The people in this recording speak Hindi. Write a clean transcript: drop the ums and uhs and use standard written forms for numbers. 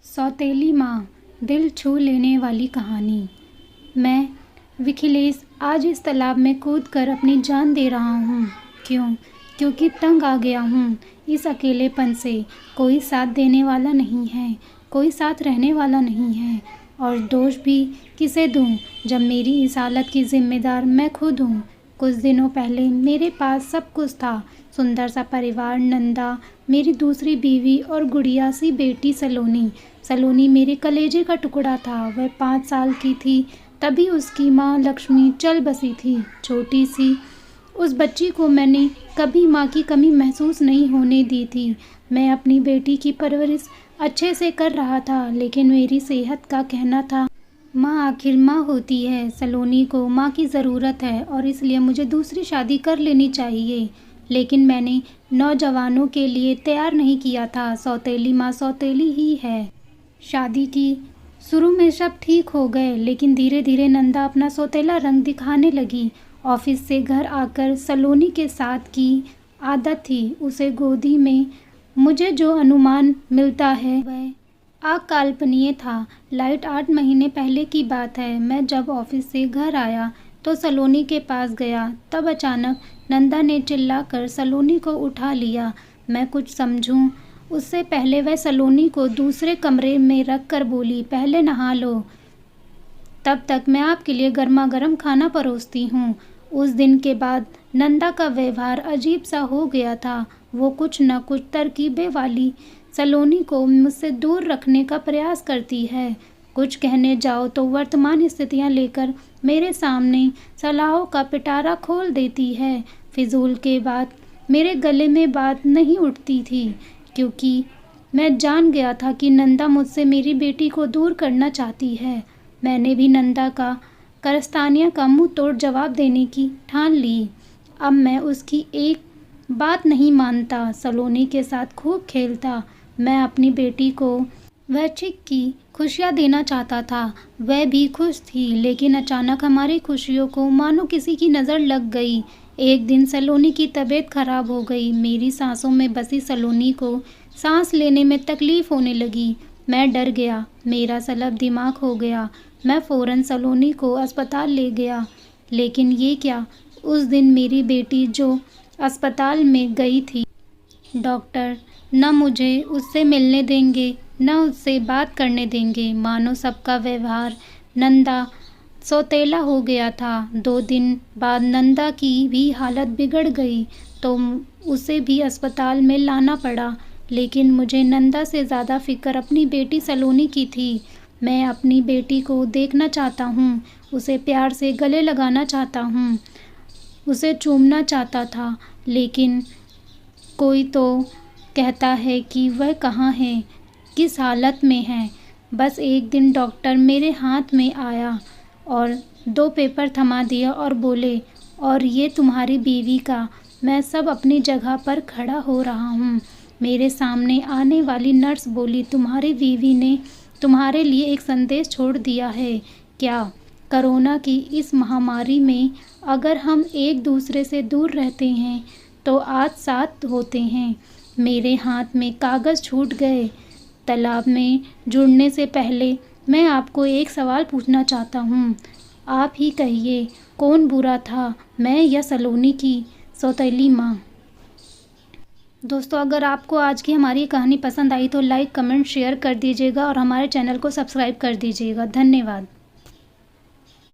सौतेली माँ, दिल छू लेने वाली कहानी। मैं विखिलेश आज इस तालाब में कूदकर अपनी जान दे रहा हूँ। क्यों? क्योंकि तंग आ गया हूँ इस अकेलेपन से। कोई साथ देने वाला नहीं है, कोई साथ रहने वाला नहीं है, और दोष भी किसे दूँ जब मेरी इस हालत की जिम्मेदार मैं खुद हूँ। कुछ दिनों पहले मेरे पास सब कुछ था, सुंदर सा परिवार, नंदा मेरी दूसरी बीवी और गुड़िया सी बेटी सलोनी। सलोनी मेरे कलेजे का टुकड़ा था। वह 5 साल की थी तभी उसकी माँ लक्ष्मी चल बसी थी। छोटी सी उस बच्ची को मैंने कभी माँ की कमी महसूस नहीं होने दी थी। मैं अपनी बेटी की परवरिश अच्छे से कर रहा था, लेकिन मेरी सेहत का कहना था माँ आखिर माँ होती है। सलोनी को माँ की ज़रूरत है और इसलिए मुझे दूसरी शादी कर लेनी चाहिए। लेकिन मैंने नौजवानों के लिए तैयार नहीं किया था। सौतेली माँ सौतेली ही है। शादी की शुरू में सब ठीक हो गए, लेकिन धीरे धीरे नंदा अपना सौतेला रंग दिखाने लगी। ऑफिस से घर आकर सलोनी के साथ की आदत थी। उसे गोदी में मुझे जो अनुमान मिलता है वह अकल्पनीय था। लाइट 8 महीने पहले की बात है। मैं जब ऑफिस से घर आया तो सलोनी के पास गया, तब अचानक नंदा ने चिल्लाकर सलोनी को उठा लिया। मैं कुछ समझूं उससे पहले वह सलोनी को दूसरे कमरे में रख कर बोली, पहले नहा लो, तब तक मैं आपके लिए गर्मा गर्म खाना परोसती हूँ। उस दिन के बाद नंदा का व्यवहार अजीब सा हो गया था। वो कुछ न कुछ तरकीबें वाली सलोनी को मुझसे दूर रखने का प्रयास करती है। कुछ कहने जाओ तो वर्तमान स्थितियाँ लेकर मेरे सामने सलाहों का पिटारा खोल देती है। फिजूल के बाद मेरे गले में बात नहीं उठती थी, क्योंकि मैं जान गया था कि नंदा मुझसे मेरी बेटी को दूर करना चाहती है। मैंने भी नंदा का करस्तानिया का मुंह तोड़ जवाब देने की ठान ली। अब मैं उसकी एक बात नहीं मानता। सलोनी के साथ खूब खेलता। मैं अपनी बेटी को वैच्छिक की खुशियाँ देना चाहता था। वह भी खुश थी, लेकिन अचानक हमारी खुशियों को मानो किसी की नज़र लग गई। एक दिन सलोनी की तबीयत खराब हो गई। मेरी सांसों में बसी सलोनी को सांस लेने में तकलीफ होने लगी। मैं डर गया, मेरा सलब दिमाग हो गया। मैं फ़ौरन सलोनी को अस्पताल ले गया। लेकिन ये क्या, उस दिन मेरी बेटी जो अस्पताल में गई थी, डॉक्टर न मुझे उससे मिलने देंगे न उससे बात करने देंगे। मानो सबका व्यवहार नंदा सौतेला हो गया था। 2 दिन बाद नंदा की भी हालत बिगड़ गई तो उसे भी अस्पताल में लाना पड़ा। लेकिन मुझे नंदा से ज़्यादा फिक्र अपनी बेटी सलोनी की थी। मैं अपनी बेटी को देखना चाहता हूँ, उसे प्यार से गले लगाना चाहता हूँ, उसे चूमना चाहता था। लेकिन कोई तो कहता है कि वह कहाँ है, किस हालत में है। बस एक दिन डॉक्टर मेरे हाथ में आया और 2 पेपर थमा दिया और बोले, और ये तुम्हारी बीवी का। मैं सब अपनी जगह पर खड़ा हो रहा हूँ। मेरे सामने आने वाली नर्स बोली, तुम्हारी बीवी ने तुम्हारे लिए एक संदेश छोड़ दिया है। क्या? कोरोना की इस महामारी में अगर हम एक दूसरे से दूर रहते हैं तो आज साथ होते हैं। मेरे हाथ में कागज़ छूट गए। तालाब में जुड़ने से पहले मैं आपको एक सवाल पूछना चाहता हूँ। आप ही कहिए, कौन बुरा था, मैं या सलोनी की सौतेली माँ? दोस्तों, अगर आपको आज की हमारी कहानी पसंद आई तो लाइक, कमेंट, शेयर कर दीजिएगा और हमारे चैनल को सब्सक्राइब कर दीजिएगा। धन्यवाद।